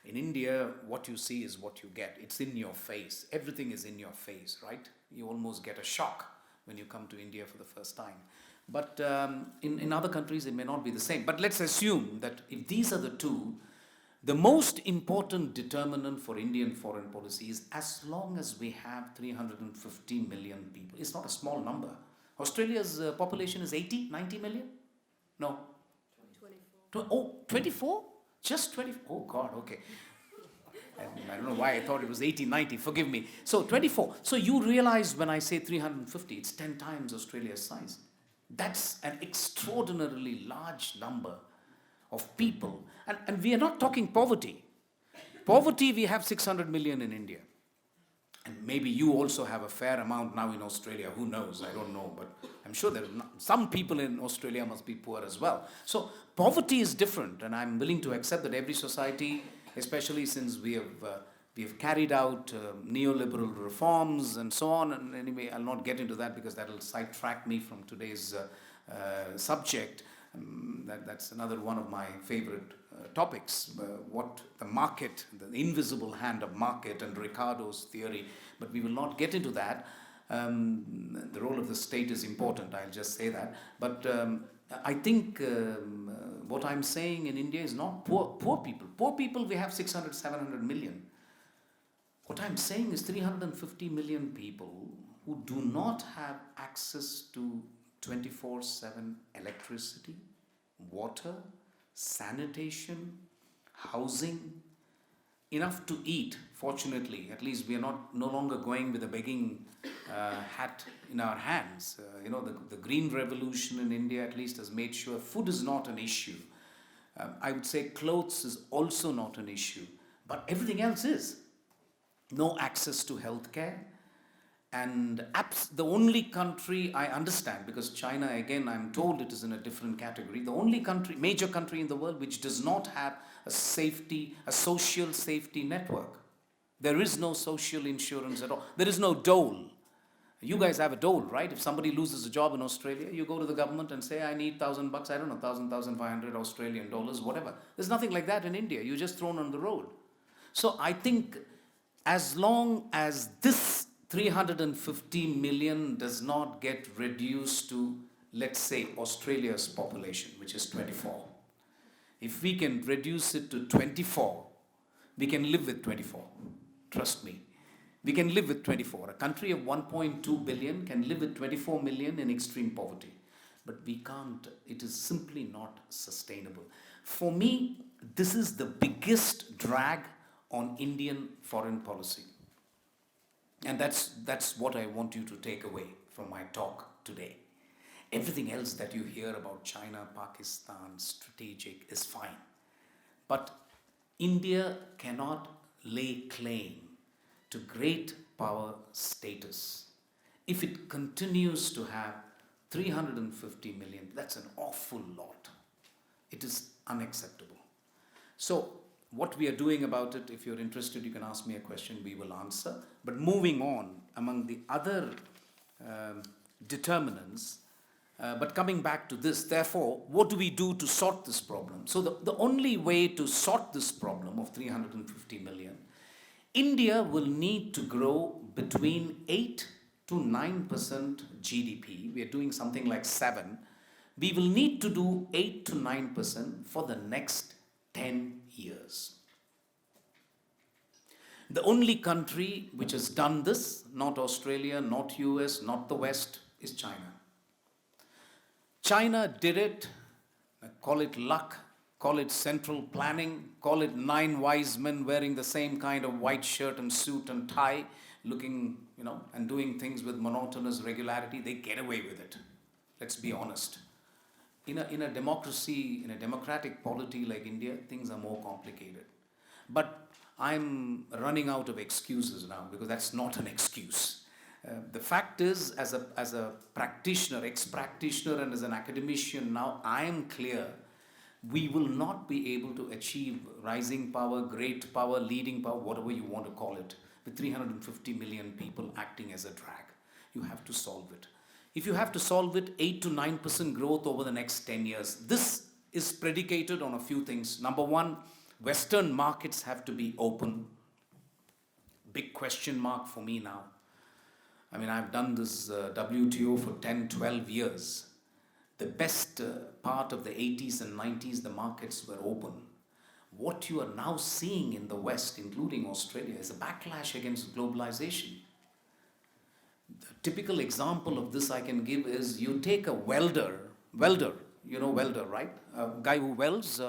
In India, what you see is what you get. It's in your face. Everything is in your face, right? You almost get a shock when you come to India for the first time. But in other countries, it may not be the same. But let's assume that if these are the two, the most important determinant for Indian foreign policy is as long as we have 350 million people. It's not a small number. Australia's population is 80, 90 million? No. 24. 24? Just 24? Oh, God, okay. I don't know why I thought it was 80, 90. Forgive me. So 24. So you realize when I say 350, it's 10 times Australia's size. That's an extraordinarily large number of people. And we are not talking poverty. Poverty, we have 600 million in India. And maybe you also have a fair amount now in Australia. Who knows? I don't know. But I'm sure there are some people in Australia must be poor as well. So poverty is different. And I'm willing to accept that every society, especially since we have carried out neoliberal reforms and so on. And anyway, I'll not get into that because that will sidetrack me from today's subject. That's another one of my favorite topics. What the market, the invisible hand of market, and Ricardo's theory. But we will not get into that. The role of the state is important. I'll just say that. But I think what I'm saying in India is not poor people. Poor people, we have 600, 700 million. What I'm saying is 350 million people who do not have access to 24/7 electricity, water, sanitation, housing, enough to eat. Fortunately, at least we are no longer going with a begging hat in our hands. The green revolution in India at least has made sure food is not an issue. I would say clothes is also not an issue, but everything else is. No access to healthcare. And the only country I understand, because China, again, I'm told it is in a different category, the only major country in the world which does not have a social safety network. There is no social insurance at all. There is no dole. You guys have a dole, right? If somebody loses a job in Australia, you go to the government and say, I need $1,000, I don't know, 1,500 Australian dollars, whatever. There's nothing like that in India. You're just thrown on the road. So I think as long as this 350 million does not get reduced to, let's say, Australia's population, which is 24. If we can reduce it to 24, we can live with 24. Trust me. We can live with 24. A country of 1.2 billion can live with 24 million in extreme poverty. But we can't. It is simply not sustainable. For me, this is the biggest drag on Indian foreign policy. And that's what I want you to take away from my talk today. Everything else that you hear about China, Pakistan, strategic is fine. But India cannot lay claim to great power status if it continues to have 350 million. That's an awful lot. It is unacceptable. So what we are doing about it, if you're interested, you can ask me a question, we will answer. But moving on, among the other determinants, but coming back to this, therefore, what do we do to sort this problem? So the only way to sort this problem of 350 million, India will need to grow between 8 to 9% GDP. We are doing something like 7. We will need to do 8 to 9% for the next 10 years. The only country which has done this, not Australia, not US, not the West, is China. China did it, call it luck, call it central planning, call it 9 wise men wearing the same kind of white shirt and suit and tie, looking, and doing things with monotonous regularity. They get away with it. Let's be honest. In a democracy, in a democratic polity like India, things are more complicated. But I'm running out of excuses now, because that's not an excuse. The fact is, as a practitioner, ex-practitioner, and as an academician now, I am clear we will not be able to achieve rising power, great power, leading power, whatever you want to call it, with 350 million people acting as a drag. You have to solve it. If you have to solve it, 8 to 9% growth over the next 10 years. This is predicated on a few things. Number one, Western markets have to be open. Big question mark for me now. I mean, I've done this WTO for 10, 12 years. The best part of the 80s and 90s, the markets were open. What you are now seeing in the West, including Australia, is a backlash against globalization. The typical example of this I can give is you take a welder, you know welder, right? A guy who welds,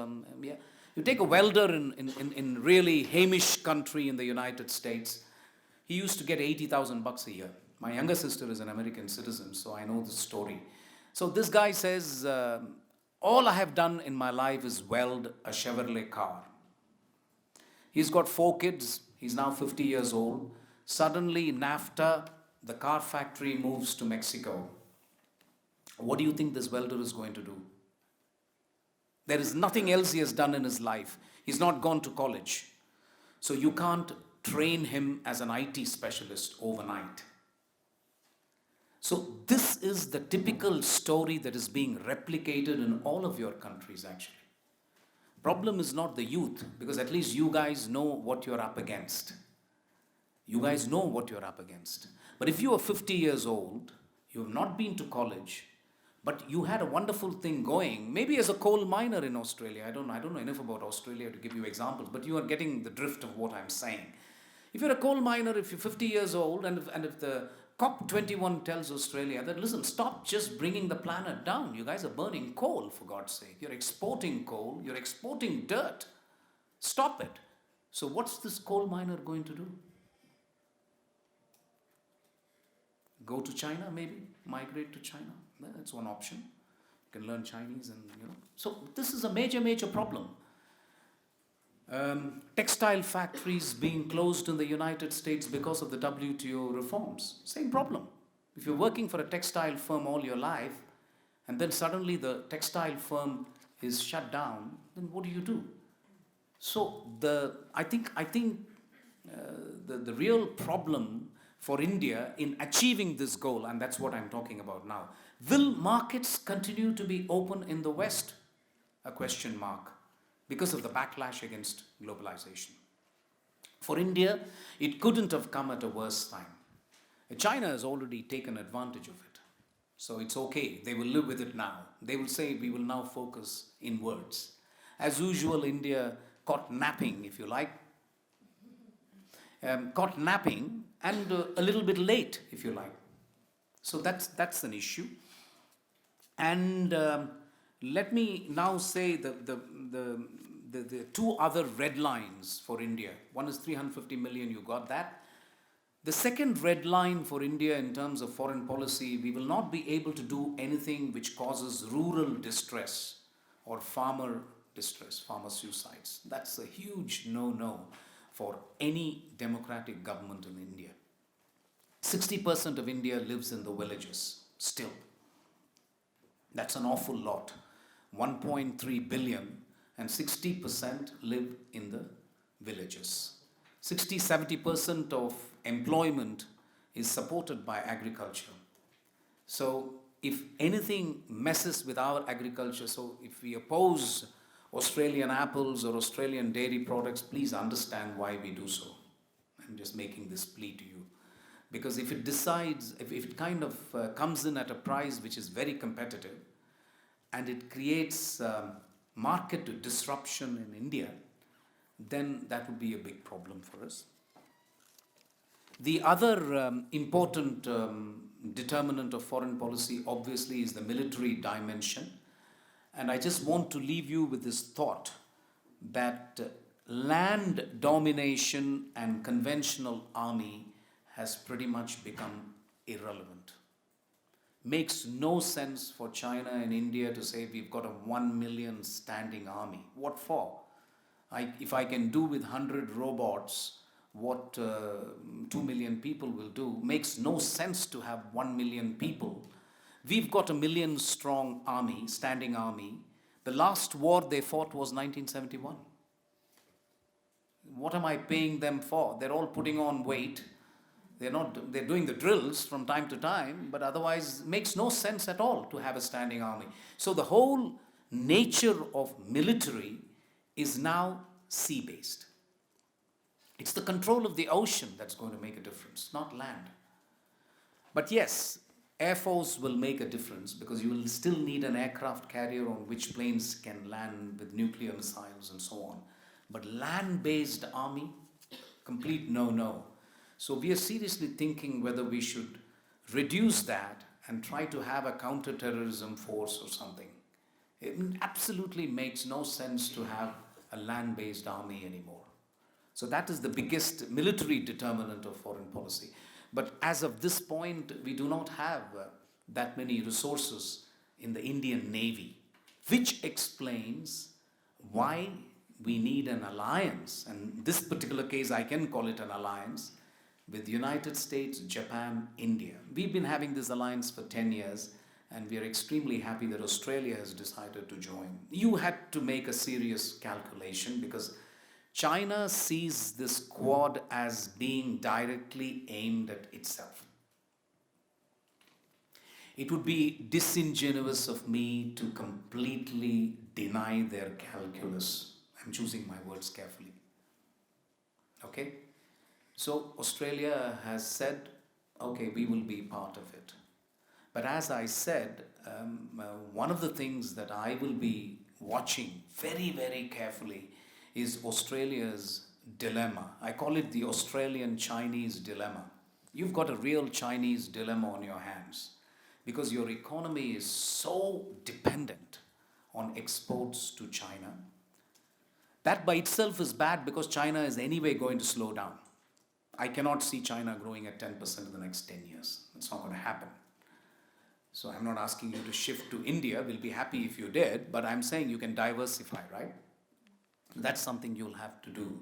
You take a welder in really Hamish country in the United States. He used to get $80,000 a year. My younger sister is an American citizen, so I know the story. So this guy says, all I have done in my life is weld a Chevrolet car. He's got 4 kids. He's now 50 years old. Suddenly, NAFTA, the car factory, moves to Mexico. What do you think this welder is going to do? There is nothing else he has done in his life. He's not gone to college. So you can't train him as an IT specialist overnight. So this is the typical story that is being replicated in all of your countries actually. Problem is not the youth, because at least you guys know what you're up against. You guys know what you're up against. But if you are 50 years old, you have not been to college, but you had a wonderful thing going, maybe as a coal miner in Australia. I don't know enough about Australia to give you examples, but you are getting the drift of what I'm saying. If you're a coal miner, if you're 50 years old, and if the COP21 tells Australia that, listen, stop just bringing the planet down. You guys are burning coal, for God's sake. You're exporting coal. You're exporting dirt. Stop it. So what's this coal miner going to do? Go to China, maybe? Migrate to China? That's one option. You can learn Chinese and, So this is a major, major problem. Textile factories being closed in the United States because of the WTO reforms. Same problem. If you're working for a textile firm all your life, and then suddenly the textile firm is shut down, then what do? So I think the real problem for India in achieving this goal, and that's what I'm talking about now, will markets continue to be open in the West? A question mark. Because of the backlash against globalization. For India, it couldn't have come at a worse time. China has already taken advantage of it. So it's okay. They will live with it now. They will say, we will now focus inwards. As usual, India caught napping, if you like. Caught napping and a little bit late, if you like. So that's an issue. And let me now say the two other red lines for India. One is 350 million, you got that. The second red line for India in terms of foreign policy, we will not be able to do anything which causes rural distress or farmer distress, farmer suicides. That's a huge no-no for any democratic government in India. 60% of India lives in the villages still. That's an awful lot. 1.3 billion, and 60% live in the villages. 60-70% of employment is supported by agriculture. So if anything messes with our agriculture, so if we oppose Australian apples or Australian dairy products, please understand why we do so. I'm just making this plea to you. Because if it decides, if it kind of comes in at a price which is very competitive, and it creates market disruption in India, then that would be a big problem for us. The other important determinant of foreign policy obviously is the military dimension. And I just want to leave you with this thought that land domination and conventional army has pretty much become irrelevant. Makes no sense for China and India to say we've got a 1 million standing army. What for? If I can do with 100 robots what 2 million people will do, makes no sense to have 1 million people. We've got a 1 million strong army, standing army. The last war they fought was 1971. What am I paying them for? They're all putting on weight. They're doing the drills from time to time, but otherwise makes no sense at all to have a standing army. So the whole nature of military is now sea-based. It's the control of the ocean that's going to make a difference, not land. But yes, Air Force will make a difference because you will still need an aircraft carrier on which planes can land with nuclear missiles and so on. But land-based army, complete no-no. So we are seriously thinking whether we should reduce that and try to have a counter-terrorism force or something. It absolutely makes no sense to have a land-based army anymore. So that is the biggest military determinant of foreign policy. But as of this point, we do not have that many resources in the Indian Navy, which explains why we need an alliance. And in this particular case, I can call it an alliance with the United States, Japan, India. We've been having this alliance for 10 years, and we are extremely happy that Australia has decided to join. You had to make a serious calculation because China sees this Quad as being directly aimed at itself. it would be disingenuous of me to completely deny their calculus. I'm choosing my words carefully. Okay? So Australia has said, okay, we will be part of it. But as I said, one of the things that I will be watching very, very carefully is Australia's dilemma. I call it the Australian-Chinese dilemma. You've got a real Chinese dilemma on your hands because your economy is so dependent on exports to China. That by itself is bad because China is anyway going to slow down. I cannot see China growing at 10% in the next 10 years. It's not going to happen. So I'm not asking you to shift to India. We'll be happy if you did, but I'm saying you can diversify, right? That's something you'll have to do.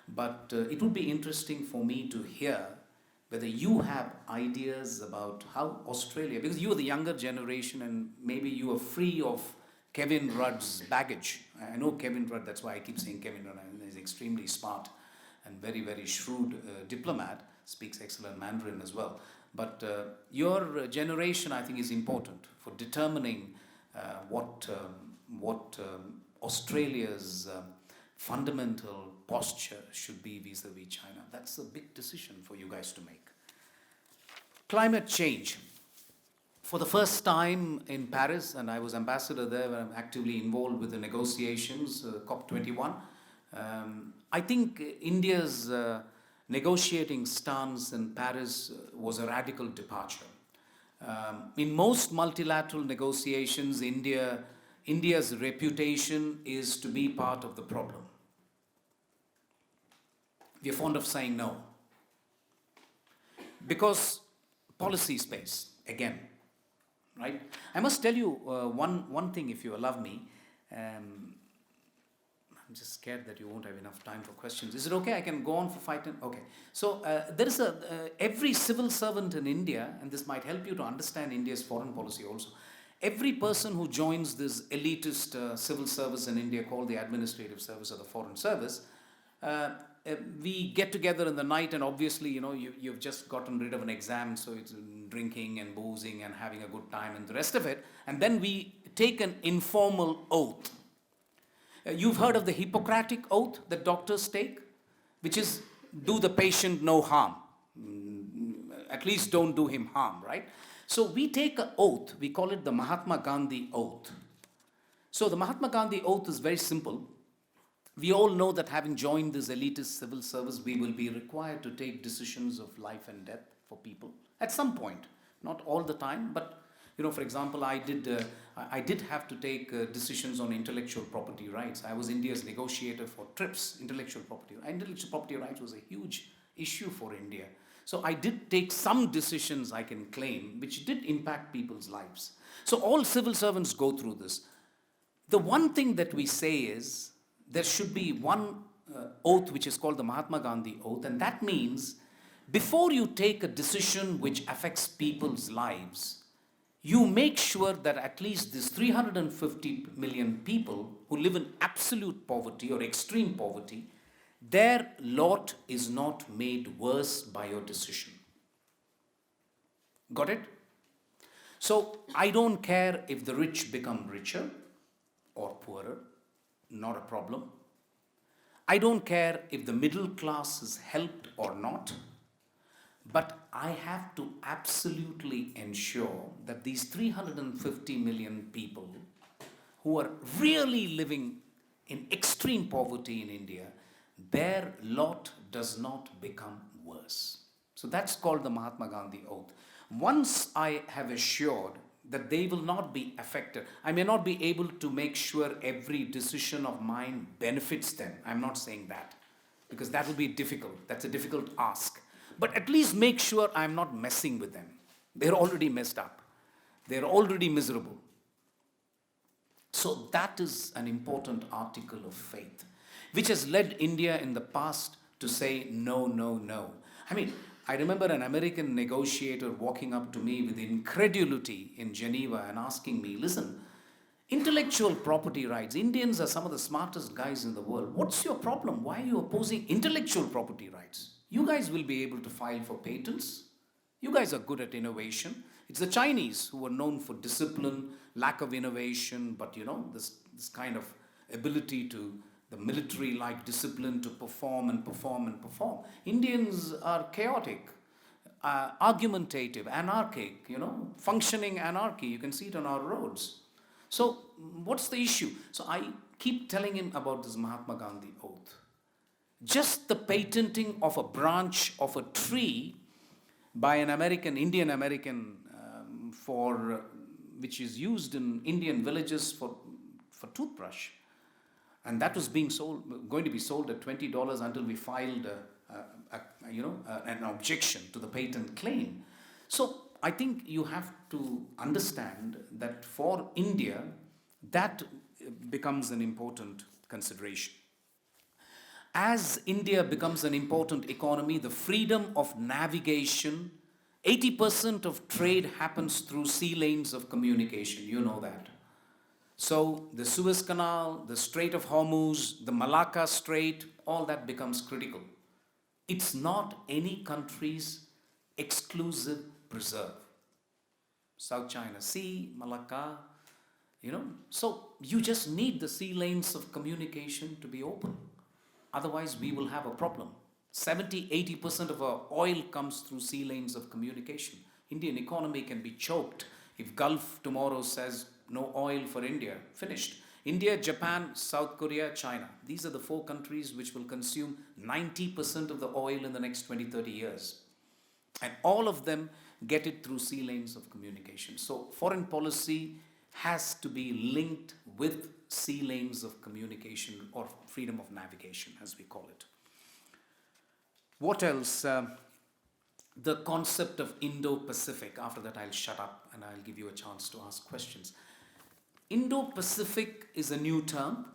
But it would be interesting for me to hear whether you have ideas about how Australia, because you are the younger generation and maybe you are free of Kevin Rudd's baggage. I know Kevin Rudd, that's why I keep saying Kevin Rudd. He's extremely smart and very, very shrewd diplomat, speaks excellent Mandarin as well. But your generation, I think, is important for determining what Australia's fundamental posture should be vis-a-vis China. That's a big decision for you guys to make. Climate change. For the first time in Paris, and I was ambassador there, where I'm actively involved with the negotiations, COP21, I think India's negotiating stance in Paris was a radical departure. In most multilateral negotiations, India's reputation is to be part of the problem. We are fond of saying no. Because policy space, again, right? I must tell you one thing, if you allow me. I'm just scared that you won't have enough time for questions. Is it okay? I can go on for 5 minutes? Okay. So there is every civil servant in India, and this might help you to understand India's foreign policy also. Every person who joins this elitist civil service in India called the administrative service or the foreign service, we get together in the night, and obviously, you've just gotten rid of an exam, so it's drinking and boozing and having a good time and the rest of it. And then we take an informal oath. You've heard of the Hippocratic oath that doctors take, which is do the patient no harm. At least don't do him harm, right? So we take an oath. We call it the Mahatma Gandhi oath. So the Mahatma Gandhi oath is very simple. We all know that having joined this elitist civil service, we will be required to take decisions of life and death for people at some point. Not all the time, but for example, I did have to take decisions on intellectual property rights. I was India's negotiator for TRIPS, intellectual property. Intellectual property rights was a huge issue for India. So I did take some decisions, I can claim, which did impact people's lives. So all civil servants go through this. The one thing that we say is there should be one oath which is called the Mahatma Gandhi oath, and that means before you take a decision which affects people's lives, you make sure that at least these 350 million people who live in absolute poverty or extreme poverty, their lot is not made worse by your decision. Got it? So I don't care if the rich become richer or poorer, not a problem. I don't care if the middle class is helped or not. But I have to absolutely ensure that these 350 million people who are really living in extreme poverty in India, their lot does not become worse. So that's called the Mahatma Gandhi oath. Once I have assured that they will not be affected, I may not be able to make sure every decision of mine benefits them. I'm not saying that because that will be difficult. That's a difficult ask. But at least make sure I'm not messing with them. They're already messed up. They're already miserable. So that is an important article of faith, which has led India in the past to say no, no, no. I remember an American negotiator walking up to me with incredulity in Geneva and asking me, listen, intellectual property rights, Indians are some of the smartest guys in the world. What's your problem? Why are you opposing intellectual property rights? You guys will be able to file for patents. You guys are good at innovation. It's the Chinese who are known for discipline, lack of innovation, but this kind of ability to, the military-like discipline to perform and perform and perform. Indians are chaotic, argumentative, anarchic, functioning anarchy. You can see it on our roads. So what's the issue? So I keep telling him about this Mahatma Gandhi oath. Just the patenting of a branch of a tree by an Indian American, which is used in Indian villages for toothbrush. And that was going to be sold at $20 until we filed an objection to the patent claim. So I think you have to understand that for India, that becomes an important consideration. As India becomes an important economy, the freedom of navigation, 80% of trade happens through sea lanes of communication. You know that. So the Suez Canal, the Strait of Hormuz, the Malacca Strait, all that becomes critical. It's not any country's exclusive preserve. South China Sea, Malacca, So you just need the sea lanes of communication to be open. Otherwise, we will have a problem. 70-80% of our oil comes through sea lanes of communication. Indian economy can be choked if Gulf tomorrow says no oil for India. Finished. India, Japan, South Korea, China. These are the 4 countries which will consume 90% of the oil in the next 20-30 years. And all of them get it through sea lanes of communication. So foreign policy has to be linked with sea lanes of communication, or freedom of navigation, as we call it. What else? The concept of Indo-Pacific. After that, I'll shut up and I'll give you a chance to ask questions. Indo-Pacific is a new term,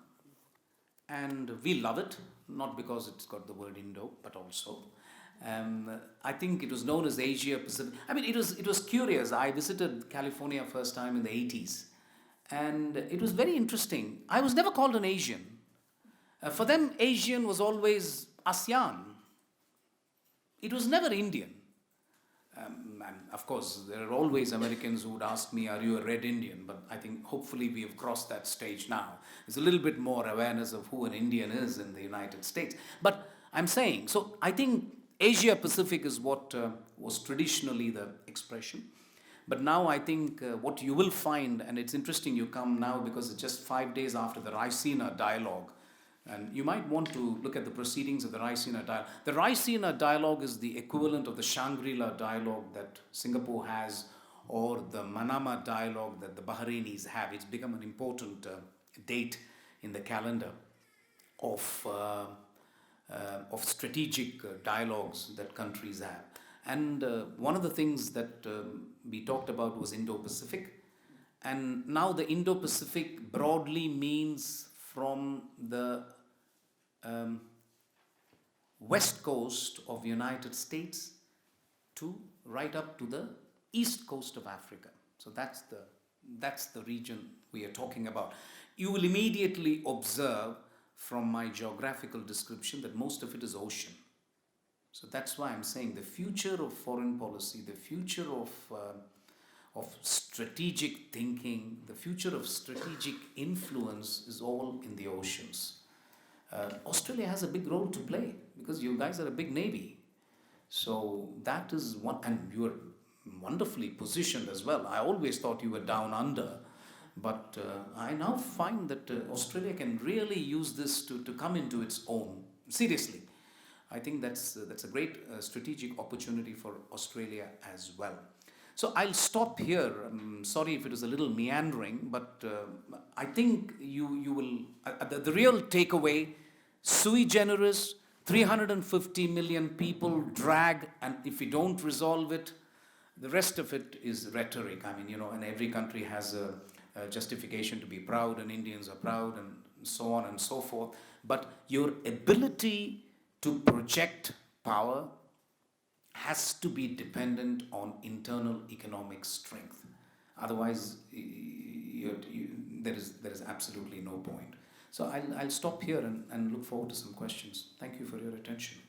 and we love it, not because it's got the word Indo, but also. I think it was known as Asia-Pacific. I mean, it was curious. I visited California first time in the 80s, and it was very interesting. I was never called an Asian. For them, Asian was always ASEAN. It was never Indian. And of course, there are always Americans who would ask me, are you a red Indian? But I think hopefully we have crossed that stage now. There's a little bit more awareness of who an Indian is in the United States. But I'm saying, so I think Asia Pacific is what was traditionally the expression. But now I think what you will find, and it's interesting you come now because it's just 5 days after the Raisina dialogue. And you might want to look at the proceedings of the Raisina dialogue. The Raisina dialogue is the equivalent of the Shangri-La dialogue that Singapore has, or the Manama dialogue that the Bahrainis have. It's become an important date in the calendar of strategic dialogues that countries have. And one of the things that we talked about was Indo-Pacific. And now the Indo-Pacific broadly means from the west coast of the United States to right up to the east coast of Africa. So that's the region we are talking about. You will immediately observe from my geographical description that most of it is ocean. So that's why I'm saying the future of foreign policy, the future of strategic thinking, the future of strategic influence is all in the oceans. Australia has a big role to play because you guys are a big navy. So that is one, and you are wonderfully positioned as well. I always thought you were down under, but I now find that Australia can really use this to come into its own. Seriously, I think that's a great strategic opportunity for Australia as well. So I'll stop here. I'm sorry if it is a little meandering, but I think you will, the real takeaway, sui generis, 350 million people drag, and if we don't resolve it, the rest of it is rhetoric. I mean, and every country has a justification to be proud, and Indians are proud, and so on and so forth. But your ability to project power has to be dependent on internal economic strength. Otherwise, there is absolutely no point. So I'll stop here and look forward to some questions. Thank you for your attention.